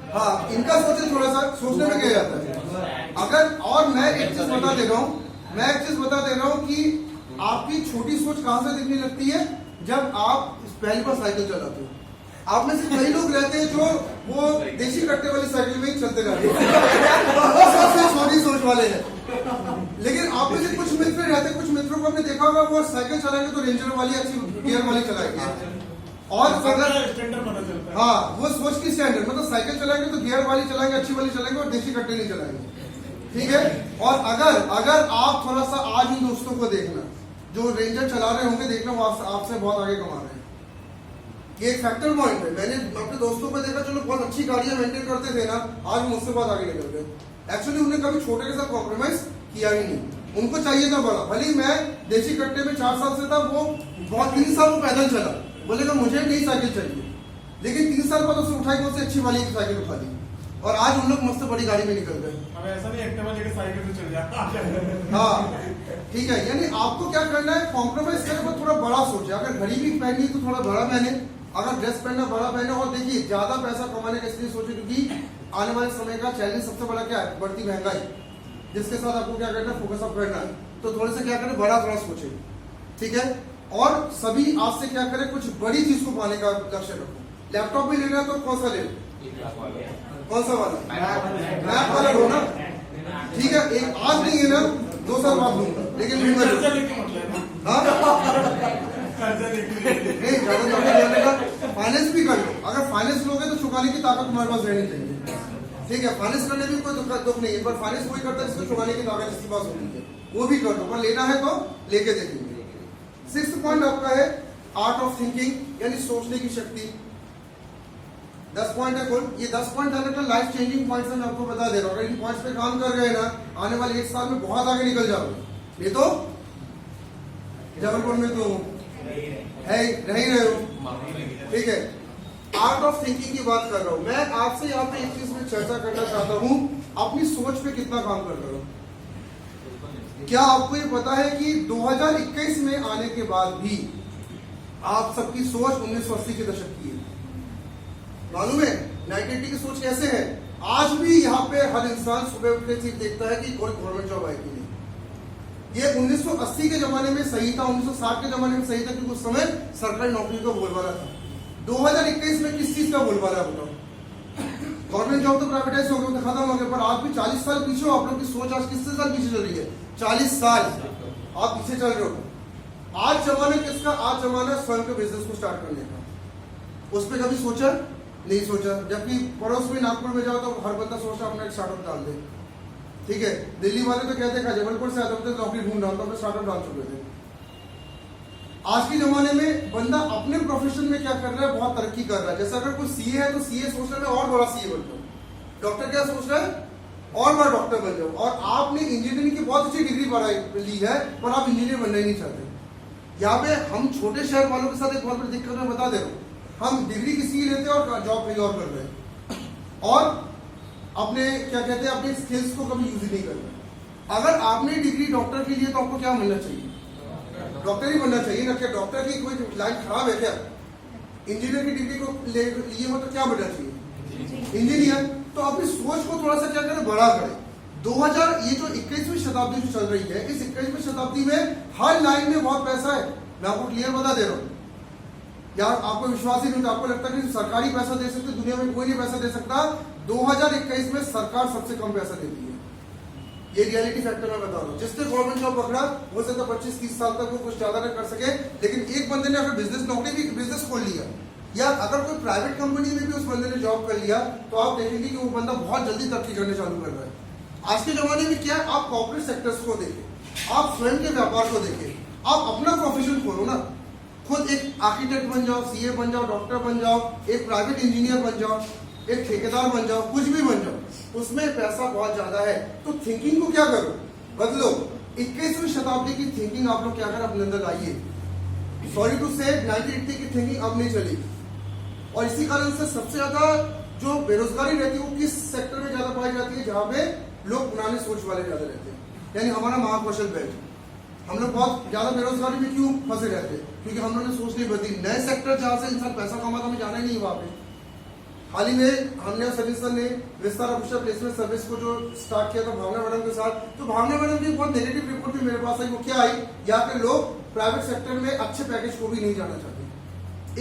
हाँ, इनका सोचे थोड़ा सा, सोचने में क्या जाता है। अगर, और मैं एक चीज बता दे रहा हूँ, कि आपकी छोटी सोच कहां से दिखने लगती है, जब आप पहली बार साइकिल चलाते हो। आप में से कई लोग रहते हैं जो वो देसी कट्टे वाली साइकिल में ही चलते रहते हैं, वो सबसे छोटी सोच वाले हैं। लेकिन आप में से कुछ मित्र रहते हैं, कुछ मित्रों को आपने देखा होगा, वो साइकिल चलाएंगे तो रेंजर वाली अच्छी गियर वाली चलाएंगे, और अगर हाँ, वो सोच की स्टैंडर्ड, मतलब साइकिल चलाएंगे तो गियर वाली चलाएंगे, अच्छी वाली चलाएंगे, और देसी कट्टे नहीं चलाएंगे। ठीक है। और अगर आप थोड़ा सा आज उन दोस्तों को देखना जो रेंजर चला रहे होंगे, देखना वो आपसे बहुत आगे कमा रहे हैं। ये एक फैक्टर पॉइंट है। मैंने अपने दोस्तों को देखा जो लोग बहुत अच्छी गाड़ियां मेंटेन करते थे ना, आज मुझसे बहुत आगे निकल गए। एक्चुअली उन्हें कभी छोटे के साथ कॉम्प्रोमाइज किया ही नहीं, उनको चाहिए था बड़ा। भले मैं देसी कट्टे में 4 साल से था, वो बहुत 3 साल वो पैदल चला, बोलेगा मुझे नई साइकिल चाहिए, लेकिन 3 साल बाद उसने उठाई, उससे अच्छी वाली साइकिल उठा ली, और आज उन लोग मस्त बड़ी गाड़ी में निकल गए। ऐसा नहीं एक्टिवा लेके साइकिल से चल जाता। हाँ, ठीक है। यानी आपको क्या करना है, कॉम्प्रोमाइज करें पर थोड़ा बड़ा सोचे। अगर घड़ी भी पहननी तो थोड़ा बड़ा पहने, अगर ड्रेस पहनना बड़ा पहने। और देखिए, ज्यादा पैसा कमाने का इसलिए सोचे क्योंकि आने वाले समय का चैलेंज सबसे बड़ा क्या है, बढ़ती महंगाई, जिसके साथ आपको क्या करना है, फोकस अप करना है। तो थोड़े से क्या करें, बड़ा थोड़ा सोचे। ठीक है। और सभी आज से क्या करें, कुछ बड़ी चीज को पाने का लक्ष्य रखो। लैपटॉप भी लेना है तो कौन सा ले, कौन सा वाला, मैक वाला लो ना। ठीक है, एक आज नहीं है ना, 2 साल बाद लूंगा, लेकिन लूंगा। हाँ, नहीं ज्यादा फाइनेंस भी कर लो। अगर फाइनेंस लोगे तो चुकाने की ताकत तुम्हारे पास रहनी चाहिए। ठीक है, फाइनेंस करने में कोई दुख नहीं है, पर फाइनेंस कोई करता है जिसको चुकाने की ताकत जिसके पास होती है, वो भी कर दो। पर लेना है तो लेके देखेंगे। 6th पॉइंट आपका है आर्ट ऑफ थिंकिंग, यानी सोचने की शक्ति। 10 पॉइंट है कुल। ये 10 पॉइंट लाइफ चेंजिंग पॉइंट्स मैं आपको बता दे रहा हूँ। अगर इन पॉइंट्स पे काम कर गए ना, आने वाले 1 साल में बहुत आगे निकल जाओगे। ये तो जबलपुर में तो है, रह ही रहे हो। ठीक है, आर्ट ऑफ थिंकिंग की बात कर रहा हूं मैं आपसे। यहाँ पे एक चीज में चर्चा करना चाहता हूँ, अपनी सोच पे कितना काम कर रहे हो। क्या आपको ये पता है कि 2021 में आने के बाद भी आप सबकी सोच 1980 के दशक की है? मालूम है 1980 की सोच कैसे है? आज भी यहाँ पे हर इंसान सुबह उठ के चीज देखता है कि कोई गवर्नमेंट जॉब आएगी नहीं। ये 1980 के जमाने में सही था, 1960 के जमाने में सही था, क्योंकि उस समय सरकारी नौकरी का बोलबाला था। 2021 में किस चीज का बोलबाला बताओ? गवर्नमेंट जॉब तो प्राइवेटाइज हो गया, खत्म हो गया। पर आप भी 40 साल पीछे हो। आप लोग की सोच आज कितने साल पीछे चल रही है? 40 साल आप पीछे चल रहे हो। आज जमाना किसका? आज जमाना स्वयं के बिजनेस को स्टार्ट करने का। उस पर कभी सोचा नहीं सोचा। जबकि पड़ोस में नागपुर में जाओ तो हर बंदा सोचता अपना एक स्टार्टअप डाल दे। ठीक है, दिल्ली वाले तो कहते हैं जबलपुर से आते थे नौकरी ढूंढ रहा हूं, तो अपने स्टार्टअप डाल चुके थे। आज के जमाने में बंदा अपने प्रोफेशन में क्या कर रहा है, बहुत तरक्की कर रहा है। जैसे अगर कोई सीए है तो सीए सोच रहा है और बड़ा सीए बन जाऊं। डॉक्टर क्या सोच रहा है, और बड़ा डॉक्टर बन जाऊं। और आपने इंजीनियरिंग की बहुत अच्छी डिग्री ली है, पर आप इंजीनियर बनना ही नहीं चाहते। यहाँ पे हम छोटे शहर वालों के साथ एक बहुत बड़ी दिक्कत मैं बता दे रहा हूँ। हम डिग्री किसी की लेते हैं और जॉब कहीं और कर रहे हैं, और अपने क्या कहते हैं, अपने स्किल्स को कभी यूज नहीं कर रहे। अगर आपने डिग्री डॉक्टर की ली है तो आपको क्या बनना चाहिए? डॉक्टर ही बनना चाहिए ना। क्या डॉक्टर की कोई लाइन खराब है क्या? इंजीनियर की डिग्री को लिए हो तो क्या बनना चाहिए? इंजीनियर। तो अपनी सोच को थोड़ा सा क्या करें, बड़ा करें। 2000 ये जो 21वीं शताब्दी जो चल रही है, इस 21वीं शताब्दी में हर लाइन में बहुत पैसा है। मैं आपको क्लियर बता दे रहा हूँ। यार आपको विश्वास ही नहीं होता, आपको लगता है कि सरकारी पैसा दे सकते, दुनिया में कोई नहीं पैसा दे सकता। 2021 में सरकार सबसे कम पैसा देती है। ये रियलिटी फैक्टर मैं बता रहा हूँ। जिसने गवर्नमेंट जॉब पकड़ा हो सकता है 25-30 साल तक वो कुछ ज्यादा न कर सके, लेकिन एक बंदे ने अगर बिजनेस खोल लिया, या अगर कोई प्राइवेट कंपनी में भी उस बंदे ने जॉब कर लिया, तो आप देखेंगे कि वो बंदा बहुत जल्दी तरक्की करने चालू कर रहा है। आज के जमाने में क्या है, आप कॉर्पोरेट सेक्टर्स को देखें, आप स्वयं के व्यापार को देखें, आप अपना प्रोफेशन खोलो ना। खुद एक आर्किटेक्ट बन जाओ, सीए बन जाओ, डॉक्टर बन जाओ, एक प्राइवेट इंजीनियर बन जाओ, एक ठेकेदार बन जाओ, कुछ भी बन जाओ। उसमें पैसा बहुत ज्यादा है। तो थिंकिंग को क्या करो, बदलो। 21वीं शताब्दी की थिंकिंग आप लोग क्या करें, अपने अंदर लाइए। सॉरी टू से 1980 की थिंकिंग अब नहीं चली। और इसी कारण से सबसे ज्यादा जो बेरोजगारी रहती है वो किस सेक्टर में ज्यादा पाई जाती है? जहां पे लोग पुराने सोच वाले ज्यादा रहते हैं, यानी हमारा महाकौशल बेल्ट। हम लोग बहुत ज्यादा बेरोजगारी में क्यों फंसे रहते हैं? क्योंकि हम लोगों ने सोच नहीं बदली। नए सेक्टर जहां से इंसान पैसा कमाता, हमें जाना ही नहीं वहां पे। हाल ही में हमने और सचिन सर ने विस्तार ऑफिसर प्लेसमेंट सर्विस को जो स्टार्ट किया था भावना मैडम के साथ, तो भावना मैडम की बहुत नेगेटिव रिपोर्ट भी मेरे पास आई। वो क्या आई, यहाँ पे लोग प्राइवेट सेक्टर में अच्छे पैकेज को भी नहीं जाना चाहते।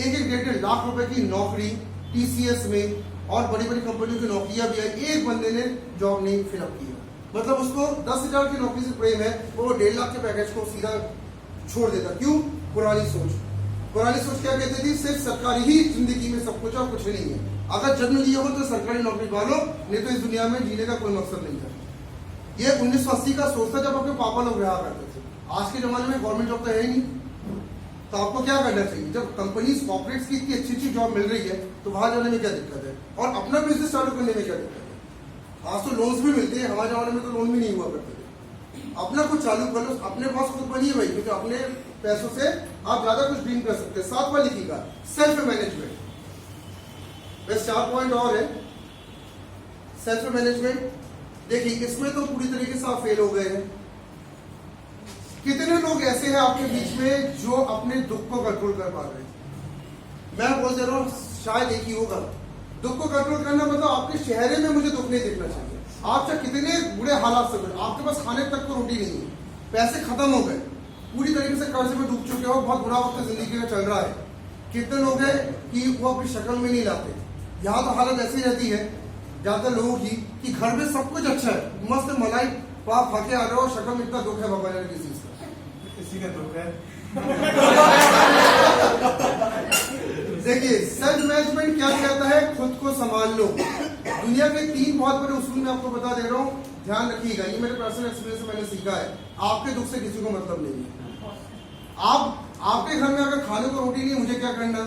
एक एक 1.5 लाख रुपए की नौकरी टीसीएस में और बड़ी बड़ी कंपनियों की नौकरियां भी आई, एक बंदे ने जॉब नहीं फिलअप किया। मतलब उसको 10,000 की नौकरी से प्रेम है, वो 1.5 लाख के पैकेज को सीधा छोड़ देता। क्यों? पुरानी सोच क्या कहती थी, सिर्फ सरकारी ही जिंदगी में सब कुछ और कुछ नहीं है। अगर जन्म लिए हो तो सरकारी नौकरी पालो, नहीं तो इस दुनिया में जीने का कोई मकसद नहीं है। ये 1980 का सोच था जब आपके पापा लोग रहा करते थे। आज के जमाने में गवर्नमेंट जॉब तो है ही नहीं, तो आपको क्या करना चाहिए? जब कंपनीज कॉर्पोरेट्स की इतनी अच्छी अच्छी जॉब मिल रही है तो वहां जाने में क्या दिक्कत है, और अपना बिजनेस चालू करने में क्या दिक्कत है? आज तो लोन्स भी मिलते हैं, हमारे जमाने में तो लोन भी नहीं हुआ करते थे। अपना कुछ चालू कर लो, अपने पास खुद बनिए भाई, क्योंकि अपने पैसों से आप ज्यादा कुछ ड्रीम कर सकते हैं। 7वां लिखिएगा, सेल्फ मैनेजमेंट। बस 4 पॉइंट और है। सेल्फ मैनेजमेंट देखिए, इसमें तो पूरी तरीके से आप फेल हो गए हैं। कितने लोग ऐसे हैं आपके बीच में जो अपने दुख को कंट्रोल कर पा रहे हैं? मैं बोल दे रहा हूं, शायद एक ही होगा। दुख को कंट्रोल करना मतलब आपके चेहरे में मुझे दुख नहीं दिखना चाहिए। आप चाहे कितने बुरे हालात से, आपके पास खाने तक को रोटी नहीं है, पैसे खत्म हो गए, पूरी तरीके से कर्ज में डूब चुके हो, बहुत बुरा वक्त जिंदगी में चल रहा है। कितने लोग हैं कि वो अपनी शक्ल में नहीं लाते। यहाँ तो हालत ऐसी रहती है ज्यादातर लोगों की कि घर में सब कुछ अच्छा है, मस्त मलाई पाप खा के आ रहे हो, शक्ल में इतना दुख है बाबा जाने किसी चीज का। इसी का दुख है। देखिए, सेल्फ मैनेजमेंट क्या कहता है? खुद को संभाल लो। दुनिया के 3 बहुत बड़े उसूल मैं आपको बता दे रहा हूँ, ध्यान रखिएगा। ये मेरे पर्सनल एक्सपीरियंस से मैंने सीखा है। आपके दुख से किसी को मतलब नहीं है। आपके घर में अगर खाने को रोटी नहीं है, मुझे क्या करना?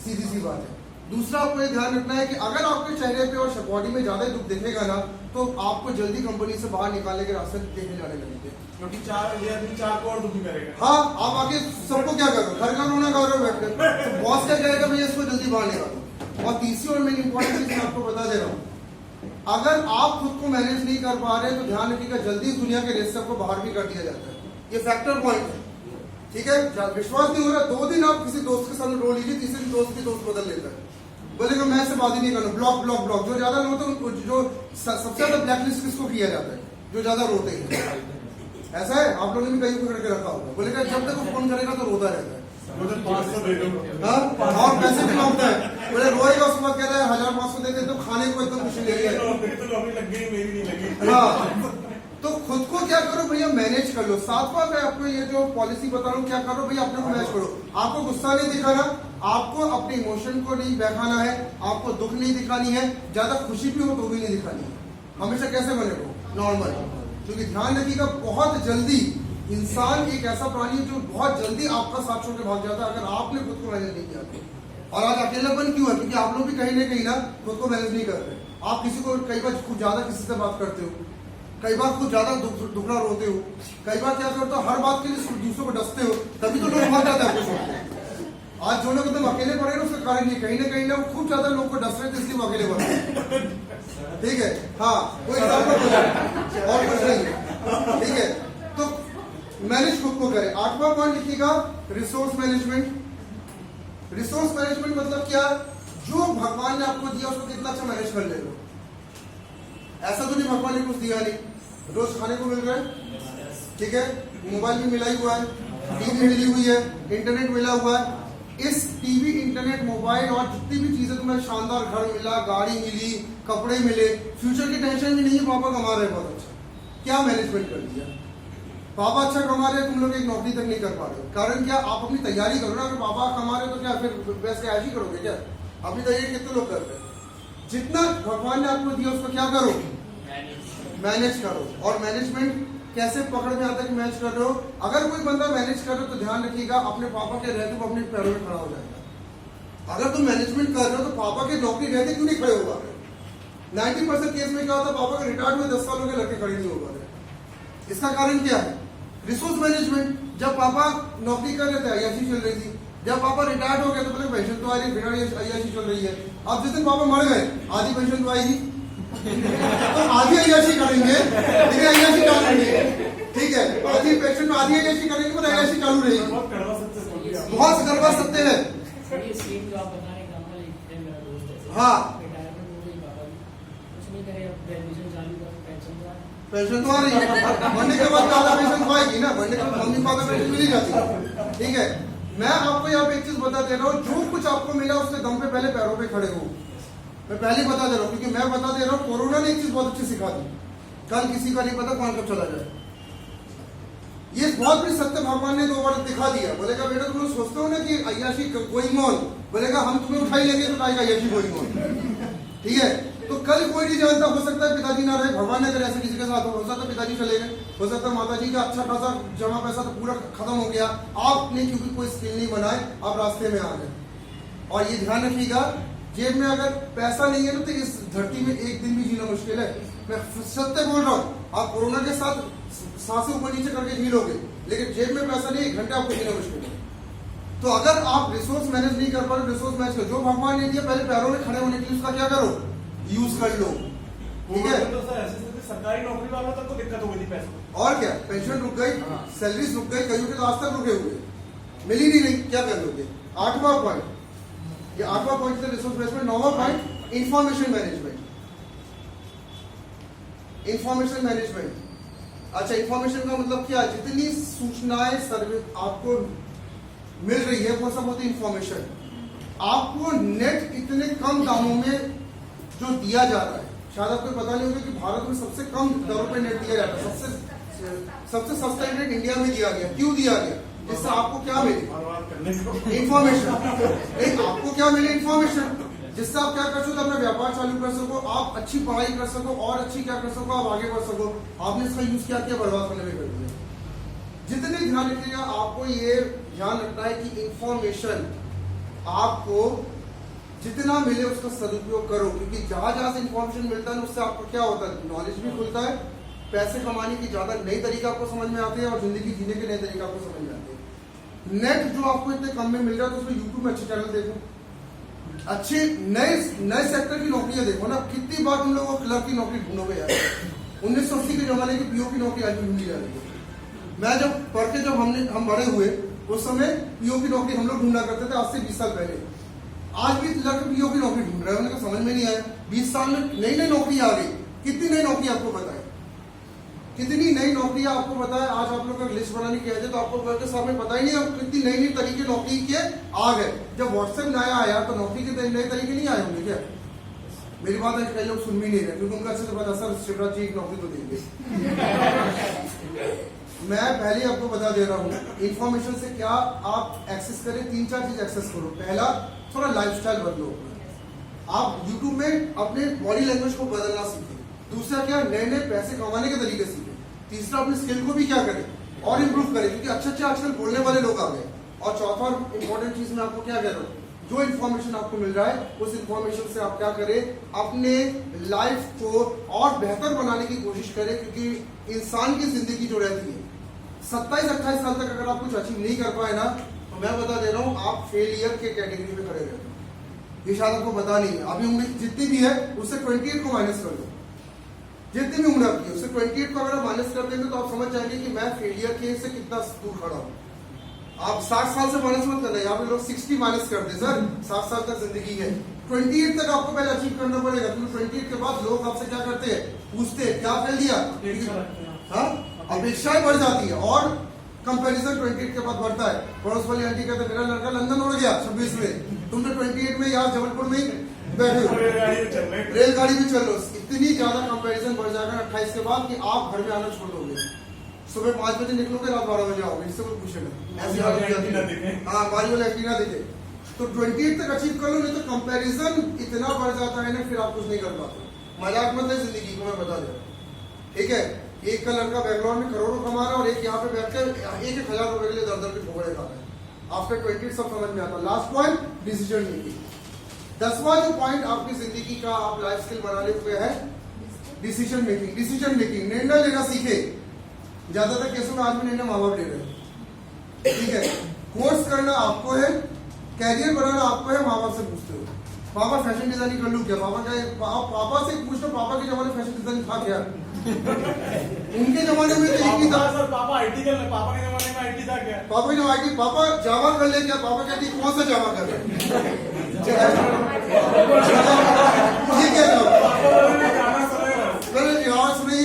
सीधी सी बात है। दूसरा, आपको ये ध्यान रखना है कि अगर आपके चेहरे पे और बॉडी में ज्यादा दुख दिखेगा ना, तो आपको जल्दी कंपनी से बाहर निकालने के रास्ते देखे जाने लगेंगे, क्योंकि 4 को और दुखी करेगा। हाँ, आप आगे सबको क्या करो, घर का रोना गा रहे हो बैठकर, तो बॉस क्या कहेगा, भैया इसको जल्दी बाहर निकालो। और तीसरी और मेन इंपॉर्टेंट चीज मैं आपको बता दे रहा हूँ, अगर आप खुद को मैनेज नहीं कर पा रहे तो ध्यान रखिएगा, जल्दी इस दुनिया के रेस से आपको बाहर भी कर दिया जाता है। ये फैक्टर पॉइंट है, ठीक है? विश्वास नहीं हो रहा, 2 दिन आप किसी दोस्त के साथ रो लीजिए, तीसरे दोस्त की दोस्त बदल लेता है, बोलेगा मैं से बात ही नहीं करूँ, ब्लॉक ब्लॉक ब्लॉक। जो ज्यादा रोते हैं, जो सबसे ज्यादा ब्लैकलिस्ट किसको किया जाता है? जो ज्यादा रोते हैं। ऐसा है, आप लोगों ने भी कहीं पकड़ के रखा होगा, बोलेगा जब तक वो फोन करेगा तो रोता रहता है। 500 दे दो। और पैसे भी मांगता है, बोले रोएगा, उसके बाद कहता है 1,500 दे दे, तो खाने को एकदम खुशी ले रही है। तो लॉबी लग गई, मेरी नहीं लगी। हाँ, तो खुद को क्या करो भैया, मैनेज कर लो। 7वां मैं आपको ये जो पॉलिसी बता रहा हूँ, क्या करो भैया, अपने को मैनेज करो। आपको गुस्सा नहीं दिखाना, आपको अपने इमोशन को नहीं बहकाना है, आपको दुख नहीं दिखानी है, ज्यादा खुशी भी हो तो भी नहीं दिखानी है। हमेशा कैसे बने हो? नॉर्मल। क्योंकि ध्यान रखिएगा, बहुत जल्दी इंसान एक ऐसा प्राणी है जो बहुत जल्दी आपका साथ छोड़ के भाग जाता है, अगर आपने खुद को मैनेज नहीं किया तो। और आज अकेलापन क्यों है? क्योंकि आप लोग भी कहीं ना कहीं ना खुद को मैनेज नहीं करते। आप किसी को कई बार कुछ ज्यादा किसी से बात करते हो, कई बार कुछ ज्यादा दुखड़ा रोते हो, कई बार क्या करते हो, हर बात के लिए दूसरों को डसते हो, तभी तो लोग भाग जाते हैं आपको छोड़ के। आज जो लोग एकदम अकेले पड़े ना, उसका कारण ये कहीं ना वो खूब ज्यादा लोग को डस रहे थे, इसलिए वो अकेले पड़े। ठीक है, हाँ, कोई एग्जाम्पल हो और कुछ नहीं, ठीक है? तो मैनेज खुद को करें। 8वां पॉइंट लिखिएगा, रिसोर्स मैनेजमेंट। रिसोर्स मैनेजमेंट मतलब क्या? जो भगवान ने आपको दिया उसको कितना अच्छा मैनेज कर ले लो। ऐसा तो नहीं भगवान ने कुछ दिया नहीं, रोज खाने को मिल रहा है, ठीक है, मोबाइल भी मिला ही हुआ है, टीवी मिली हुई है, इंटरनेट मिला हुआ है। इस टीवी, इंटरनेट, मोबाइल और जितनी भी चीजें तुम्हें, शानदार घर मिला, गाड़ी मिली, कपड़े मिले, फ्यूचर की टेंशन भी नहीं है, पापा कमा रहे बहुत अच्छा। क्या मैनेजमेंट कर दिया? पापा अच्छा कमा रहे, तुम लोग एक नौकरी तक नहीं कर पा रहे। कारण क्या? आप अपनी तैयारी करो ना। अगर पापा कमा रहे तो क्या फिर वैसे ऐश ही करोगे क्या? अपनी तैयारी कितने लोग करते हैं? जितना भगवान ने आपको दिया उसको क्या करो, मैनेज करो। और मैनेजमेंट कैसे पकड़ में आता है कि मैनेज कर रहे हो? अगर कोई बंदा मैनेज कर रहे हो तो ध्यान रखिएगा, अपने पापा के रहते वो अपने पैरों में खड़ा हो जाएगा। अगर तुम मैनेजमेंट कर रहे हो तो पापा के नौकरी रहते क्यों नहीं खड़े होगा? 90% केस में क्या होता है, पापा के रिटायर्ड हुए 10 साल हो गए, लड़के खड़े नहीं हो पा रहे। इसका कारण क्या है? Resource management. जब पापा नौकरी कर रहे थे अय्याशी चल रही थी, जब पापा रिटायर्ड हो गए तो बोले पेंशन तो आ रही है, फिर अय्याशी चल रही है। अब जिस दिन पापा मर गए, आधी पेंशन तो आएगी, तो आधी अय्याशी करेंगे, लेकिन अय्याशी चालू रहेगी, ठीक है? आधी पेंशन में आधी अय्याशी करेंगे, पर अय्याशी चालू रहेगी। बहुत कड़वा सत्य है। हाँ, पेंशन तो आ रही है, मरने के बाद ज्यादा पेंशन तो आएगी ना, मरने के बाद मम्मी पापा पेंशन मिल ही जाती है। ठीक है, मैं आपको यहाँ पे एक चीज बता दे रहा हूँ, जो कुछ आपको मिला उसके दम पे पहले पैरों पे खड़े हो। मैं पहले बता दे रहा हूँ, क्योंकि मैं बता दे रहा हूँ, कोरोना ने एक चीज बहुत अच्छी सिखा दी, कल किसी का नहीं पता कौन कब चला जाए। ये बहुत बड़ी सत्य भगवान ने 2 बार दिखा दिया। बोलेगा बेटा तुम लोग सोचते हो ना कि अय्याशी गोइंग ऑन, बोलेगा हम तुम्हें उठाई लेंगे तो कहेगा अय्याशी गोइंग ऑन। ठीक है, तो कल कोई नहीं जानता, हो सकता है पिताजी ना रहे, भगवान ने अगर ऐसे किसी के साथ हो सकता है पिताजी चले गए, हो सकता है माता जी का अच्छा खासा जमा पैसा तो पूरा खत्म हो गया, आपने क्योंकि कोई स्किल नहीं बनाए आप रास्ते में आ गए। और ये ध्यान रखिएगा, जेब में अगर पैसा नहीं है ना तो इस धरती में एक दिन भी जीना मुश्किल है। मैं सत्य बोल रहा हूँ, आप कोरोना के साथ सांसें ऊपर नीचे करके जी लोगे, लेकिन जेब में पैसा नहीं, 1 घंटे आपको जीना मुश्किल है। तो अगर आप रिसोर्स मैनेज नहीं कर पा रहे, रिसोर्स मैनेज करो, जो भगवान ने दिया पहले पैरों में खड़े होने के लिए उसका क्या करो, यूज कर लो। ठीक है, तो सर ऐसे सरकारी नौकरी वालों तक तो दिक्कत हो गई थी पैसों। और क्या, पेंशन रुक गई, सैलरीज रुक गई, कईयों के तो आज तक रुके हुए, मिल ही नहीं रही, क्या कर लोगे। 8वां पॉइंट, ये 8वां पॉइंट था रिसोर्स मैनेजमेंट। 9वां point information management. Information management, अच्छा इंफॉर्मेशन का मतलब क्या, जितनी सूचनाएं सर्विस आपको मिल रही है वो सब होती है इंफॉर्मेशन। आपको नेट इतने कम दामों में जो दिया जा रहा है, शायद आपको पता नहीं होगा कि भारत में सबसे कम दरों पे नेट दिया जाता है, सबसे सस्ता नेट इंडिया में दिया गया। क्यों दिया गया, जिससे आपको क्या मिले, इंफॉर्मेशन। एक आपको क्या मिले, इंफॉर्मेशन, जिससे आप क्या कर सको, अपना व्यापार चालू कर सको, आप अच्छी पढ़ाई कर सको, और अच्छी क्या कर सको, आप आगे बढ़ सको। आपने इसका यूज क्या किया, बर्बाद करने में कर दिया। जितने ध्यान रखिएगा, आपको ये ध्यान रखना है कि इंफॉर्मेशन आपको जितना मिले उसका सदुपयोग करो, क्योंकि जहां जहां से इंफॉर्मेशन मिलता है उससे आपको क्या होता है, नॉलेज भी खुलता है, पैसे कमाने की ज्यादा नई तरीका आपको समझ में आते हैं, और जिंदगी जीने के नए तरीका आपको समझ में आते हैं। नेट जो आपको इतने कम में मिल रहा है, तो उसमें यूट्यूब में अच्छे चैनल देखो, अच्छे नए सेक्टर की नौकरियां देखो ना। कितनी बार तुम लोग क्लर्क की नौकरी ढूंढोगे यार, 1980 के जमाने की पीओ की नौकरी आज भी ढूंढी जा रही है। मैं जब पढ़ के जब हम बड़े हुए उस समय पीओ की नौकरी हम लोग ढूंढा करते थे, आज से 20 साल पहले। आज भी क्लर्क पीओ की नौकरी ढूंढ रहे हैं, उन्हें समझ में नहीं आया। 20 साल में नई नई नौकरी आ गई। कितनी नई नौकरी आपको बताए, कितनी नई नौकरियां आपको बताए। आज आप लोग का लिस्ट बनाने की है तो आपको के सामने पता ही नहीं आप कितनी नई नई तरीके नौकरी के आ गए। जब व्हाट्सएप नया आया तो नौकरी के नए तरीके नहीं आए होंगे क्या? मेरी बात है, कई लोग सुन भी नहीं रहे क्योंकि उनका अच्छे से पता सर शिवराज जी एक नौकरी तो देंगे। मैं पहले आपको बता दे रहा हूँ, इंफॉर्मेशन से क्या आप एक्सेस करें, 3-4 चीज एक्सेस करो। पहला, थोड़ा लाइफस्टाइल बदलो। आप यूट्यूब में अपने बॉडी लैंग्वेज को बदलना सीखें। दूसरा क्या, नए नए पैसे कमाने के तरीके सीखें। तीसरा, अपने स्किल को भी क्या करें और इम्प्रूव करें, क्योंकि अच्छे आजकल बोलने वाले लोग आ गए। और चौथा इंपॉर्टेंट चीज मैं आपको क्या कह रहा हूँ, जो इन्फॉर्मेशन आपको मिल रहा है उस इन्फॉर्मेशन से आप क्या करें, अपने लाइफ को और बेहतर बनाने की कोशिश करें। क्योंकि इंसान की जिंदगी जो रहती है 27-28 साल तक अगर आप कुछ अचीव नहीं कर पाए ना, तो मैं बता दे रहा हूँ आप फेलियर के कैटेगरी में खड़े रहते हैं। ये शायद आपको पता नहीं है। अभी उम्र जितनी भी है उससे 28 को माइनस कर दो। जितनी भी उम्र आपकी है उससे 28 को अगर आप माइनस कर देंगे तो आप समझ जाएंगे कि मैं फेलियर के से कितना दूर खड़ा हूँ। आप 60 साल से माइनस मत करना, यहाँ पे लोग 60 माइनस करते सर, 60 साल तक जिंदगी है। 28 तक आपको पहले अचीव करना पड़ेगा, क्योंकि 28 के बाद लोग आपसे क्या करते हैं, पूछते हैं क्या कर लिया, हाँ अपेक्षाएं बढ़ जाती है और कंपैरिजन 28 के बाद बढ़ता है। पड़ोस वाली आंटी कहते मेरा लड़का लंदन उड़ गया 26 में, तुम तो 28 में यार जबलपुर में ही बैठे हो, रेलगाड़ी में चल लो। इतनी ज्यादा कंपैरिजन बढ़ जाएगा 28 के बाद कि आप घर में आना छोड़ दोगे। सुबह 5 बजे निकलोगे, रात 12 बजे आओगे, इससे कोई पूछेगा ऐसी हालत है। हाँ, हमारी वाले एंटीना देखे। तो 28 तक अचीव कर लो, नहीं तो कंपैरिजन इतना बढ़ जाता है ना, फिर आप कुछ नहीं कर पाते। मजाक मत है जिंदगी को, मैं बता दे रहा। ठीक है, एक का लड़का बैंगलोर में करोड़ों कमा रहा है और एक यहाँ पे बैठकर 1,000 रुपए के लिए दर दर के ठोकरे खा रहा है। आफ्टर 28 सब समझ में आता है। Last point, decision making. 10वां जो पॉइंट आपकी जिंदगी का आप लाइफ स्किल बनाने पे है, डिसीजन मेकिंग। डिसीजन मेकिंग, निर्णय लेना सीखे। ज्यादातर केसों में आज भी निर्णय माँ बाप ले रहे हैं। ठीक है, कोर्स करना आपको है, कैरियर बनाना आपको है, माँ बाप से पूछते हो पापा फैशन डिजाइनिंग कर लूं क्या? पापा से पूछो, पापा के जमाने फैशन डिजाइनिंग था क्या? उनके जमाने में तो एक ही था सर, पापा आईटी कर ले, पापा के जमाने में आईटी था क्या? पापा के जमाने आईटी, पापा जावा कर ले क्या? पापा कहती कौन सा जावा कर रहे? ये क्या जावा? यार सुनिए,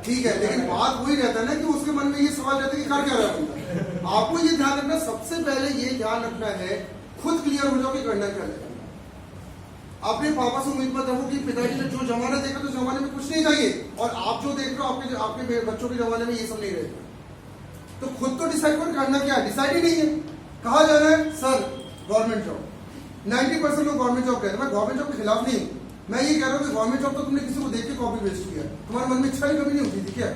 ठीक है, लेकिन बात वही रहता है ना कि उसके मन में ये सवाल रहता है कि कर क्या रहा है बंदा। आपको ये ध्यान रखना, सबसे पहले ये ध्यान रखना है, खुद क्लियर हो जाओ कि करना क्या है। अपने पापा से उम्मीद मत रखो कि पिताजी ने जो जमाना देखा तो जमाने में कुछ नहीं था ये, और आप जो देख रहे हो आपके बच्चों के जमाने में ये सब नहीं रहेगा। तो खुद तो डिसाइड कर, करना क्या है, डिसाइड ही नहीं है। कहा जा रहा है सर गवर्नमेंट जॉब, 90% लोग गवर्नमेंट जॉब कहते हैं। मैं गवर्नमेंट जॉब के खिलाफ नहीं हूँ, मैं ये कह रहा हूँ कि गवर्नमेंट जॉब तो तुमने किसी को देख के कॉपी पेस्ट किया, तुम्हारे मन में इच्छा ही कभी नहीं होती थी क्या?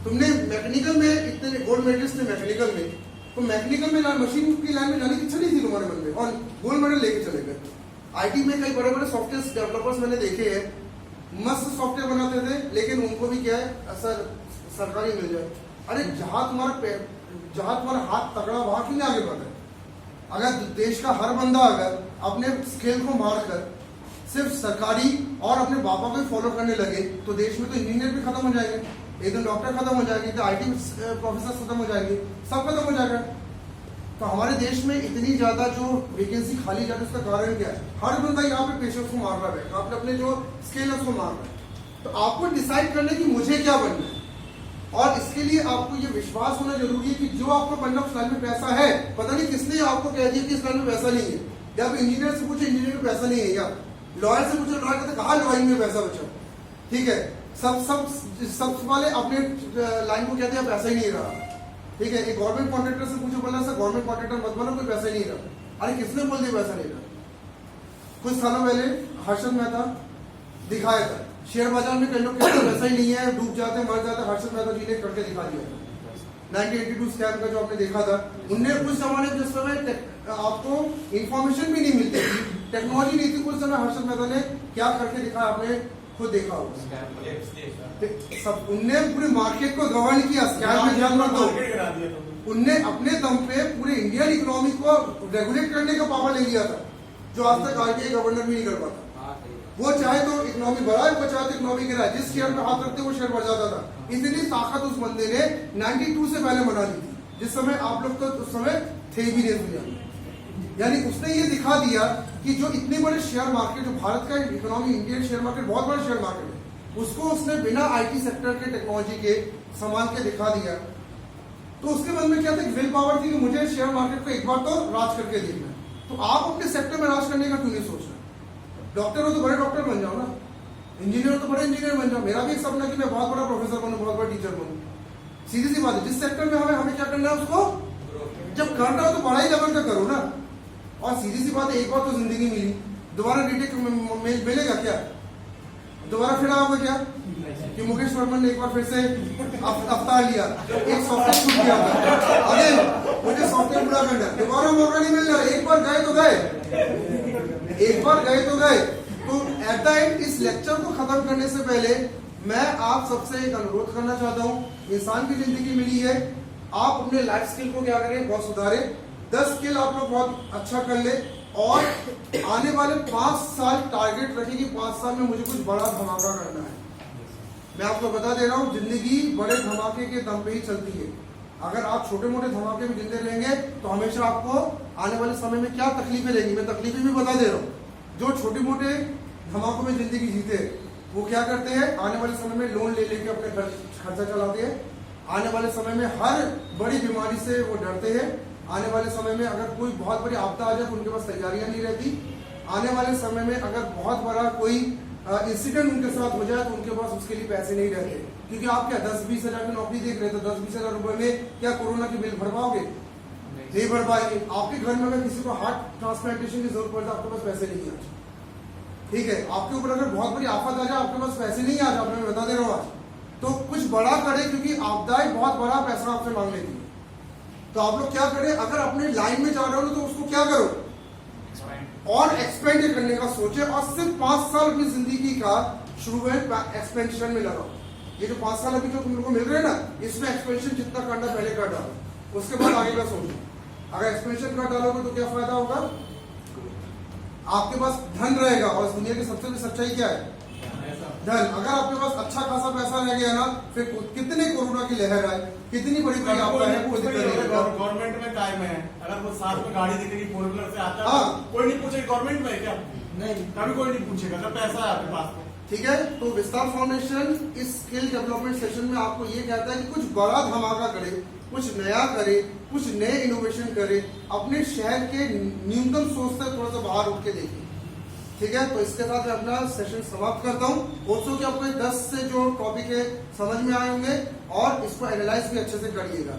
तुमने मैकेनिकल में इतने गोल्ड मेडलिस्ट थे मैकेनिकल में, तो मैकेनिकल में मशीन की लाइन में जाने की इच्छा नहीं थी तुम्हारे मन में, और गोल्ड मेडल लेके चले गए। आईटी में कई बड़े बड़े सॉफ्टवेयर डेवलपर्स मैंने देखे हैं, मस्त सॉफ्टवेयर बनाते थे, लेकिन उनको भी क्या है सर सरकारी मिल जाए। अरे जहां तुम्हारा हाथ तगड़ा वहां क्यों नहीं आगे बढ़ रहे? अगर देश का हर बंदा अगर अपने स्किल को मारकर सिर्फ सरकारी और अपने बापा को फॉलो करने लगे, तो देश में तो इंजीनियर भी खत्म हो जाएंगे, एक दिन डॉक्टर खत्म हो जाएंगे, तो आईटी प्रोफेसर खत्म हो जाएंगे, सब खत्म हो जाएगा। तो हमारे देश में इतनी ज्यादा जो वैकेंसी खाली जाती है, उसका कारण क्या है? हर बंदा यहाँ पे पेशेंस को मार रहा है, आपने अपने जो स्किल है उसको मार रहा है। तो आपको डिसाइड करना है कि मुझे क्या बनना है, और इसके लिए आपको ये विश्वास होना जरूरी है कि जो आपको बनना उस लाइन में पैसा है। पता नहीं किसने आपको कह दिया कि इस लाइन में पैसा नहीं है, या आप इंजीनियर से पूछे इंजीनियर में पैसा नहीं है, या लॉयर से पूछे लॉयर कहते कहा लॉयर में पैसा बचा। ठीक है, सब वाले अपने लाइन को कहते हैं पैसा ही नहीं रहा। ठीक है, एक गवर्नमेंट कॉन्ट्रैक्टर से पूछो, बोला सर गवर्नमेंट कॉन्ट्रैक्टर मत बनो, कोई पैसा ही नहीं रहा। अरे किसने बोल दिया पैसा नहीं रहा? कुछ सालों पहले हर्षद मेहता दिखाया था, शेयर बाजार में कई लोग कहते हैं पैसा ही नहीं है, डूब जाते मर जाते, हर्षद मेहता जी ने करके दिखा दिया था। 1982 स्कैम का जो आपने देखा था, उनने उस जमाने में जिस समय आपको इंफॉर्मेशन भी नहीं मिलती थी, टेक्नोलॉजी नहीं थी, उस समय हर्षद मेहता ने क्या करके दिखाया, आपने खुद देखा होगा। सब उनने पूरे मार्केट को गवर्न किया, स्कैम में ध्यान रखो, उनने अपने दम पे पूरे इंडियन इकोनॉमी को रेगुलेट करने का पावर ले लिया था, जो आज तक आरबीआई गवर्नर भी नहीं कर पाता। वो चाहे तो इकोनॉमी बढ़ाए, वो चाहे तो इकोनॉमी गिराए, जिस शेयर पे हाथ रखते वो शेयर बढ़ जाता था। इतनी ताकत उस बंदे ने 92 से पहले बना ली थी, जिस समय आप लोग तो उस समय थे भी नहीं दुनिया में। यानी उसने ये दिखा दिया कि जो इतने बड़े शेयर मार्केट, जो भारत का इकोनॉमी, इंडियन शेयर मार्केट बहुत बड़ा शेयर मार्केट है, उसको उसने बिना आईटी सेक्टर के टेक्नोलॉजी के संभाल के दिखा दिया। तो उसके मन में क्या था, विल पावर थी कि मुझे शेयर मार्केट को एक बार तो राज करके देखना है। तो आप अपने सेक्टर में राज करने का क्यों नहीं सोचना? डॉक्टर हो तो बड़े डॉक्टर बन जाओ ना, इंजीनियर हो तो बड़े इंजीनियर बन जाओ। मेरा भी एक सपना कि मैं बहुत बड़ा प्रोफेसर बनूं, बहुत बड़ा टीचर बनूं। सीधी सी बात है, जिस सेक्टर में हमें क्या करना है, उसको जब करना हो तो बड़ा ही लेवल का करो ना। और सीधी सी बात है, एक बार तो जिंदगी मिली, दोबारा रीटेक मिलेगा क्या? दोबारा फिर आओगे क्या कि मुकेश वर्मन ने एक बार फिर से अवतार लिया, एक सॉफ्टवेयर छूट गया था, अरे मुझे सॉफ्टवेयर पूरा करना है, दोबारा मौका नहीं मिल रहा। एक बार गए तो गए, एक बार गए तो गए। तो एट द एंड इस लेक्चर को खत्म करने से पहले मैं आप सबसे एक अनुरोध करना चाहता हूं, इंसान की जिंदगी मिली है, आप अपने लाइफ स्किल को क्या करें, बहुत सुधारें। 10 स्किल आप लोग बहुत अच्छा कर ले, और आने वाले 5 साल टारगेट रखें कि 5 साल में मुझे कुछ बड़ा धमाका करना है। मैं आपको बता दे रहा हूं, जिंदगी बड़े धमाके के दम पे ही चलती है। अगर आप छोटे मोटे धमाके में जिंदे रहेंगे तो हमेशा आपको आने वाले समय में क्या तकलीफें रहेंगी, मैं तकलीफें भी बता दे रहा हूँ। जो छोटे मोटे धमाकों में जिंदगी जीते वो क्या करते हैं, आने वाले समय में लोन ले लेके अपने खर्चा चलाते हैं। आने वाले समय में हर बड़ी बीमारी से वो डरते हैं। आने वाले समय में अगर कोई बहुत बड़ी आपदा आ जाए तो उनके पास तैयारियां नहीं रहती। आने वाले समय में अगर बहुत बड़ा कोई इंसिडेंट उनके साथ हो जाए तो उनके पास उसके लिए पैसे नहीं रहते, क्योंकि आप क्या 10-20 हजार की नौकरी देख रहे थे, 10-20 हजार रुपए में क्या कोरोना की बिल भर पाओगे? नहीं भर पाएंगे। आपके घर में अगर किसी को हार्ट ट्रांसप्लांटेशन की जरूरत पड़े तो आपके पास पैसे नहीं आ, ठीक है, आपके ऊपर अगर बहुत बड़ी आफत आ जाए आपके पास पैसे नहीं आ जाए, मैं बता दे रहा हूँ आज। तो कुछ बड़ा करे, क्योंकि आपदाएं बहुत बड़ा पैसा आपसे मांग लेती है। तो आप लोग क्या करें, अगर अपने लाइन में जा रहे हो तो उसको क्या करो, और एक्सपेंड करने का सोचे, और सिर्फ 5 साल अपनी जिंदगी का शुरू में एक्सपेंशन में लगाओ। ये जो 5 साल अभी जो तुम लोग को मिल रहे हैं ना, इसमें एक्सपेंशन जितना करना पहले कर डालो, उसके बाद आगे का सोचो। अगर एक्सपेंशन कर डालोगे तो क्या फायदा होगा, आपके पास धन रहेगा। और इस दुनिया की सबसे बड़ी सच्चाई क्या है, धन। अगर आपके पास अच्छा खासा पैसा रह गया ना, फिर कितने कोरोना की लहर आए, कितनी बड़ी बड़ी आपदा है, कोई दिक्कत नहीं होगा। गवर्नमेंट में कायम है, अगर वो साथ में गाड़ी दिख रही 4 व्हीलर से आता है, कोई नहीं पूछे गवर्नमेंट में क्या, नहीं। कभी कोई नहीं पूछेगा जब पैसा है आपके पास में। ठीक है, तो विस्तार फाउंडेशन इस स्किल डेवलपमेंट सेशन में आपको ये कहता है कि कुछ बड़ा धमाका करे, कुछ नया करे, कुछ नए इनोवेशन करे, अपने शहर के न्यूनतम सोच से थोड़ा सा बाहर उठ के देखिए। ठीक है, तो इसके साथ मैं अपना सेशन समाप्त करता हूँ। होप्सो कि आपको 10 से जो टॉपिक है समझ में आए होंगे और इसको एनालाइज भी अच्छे से करिएगा।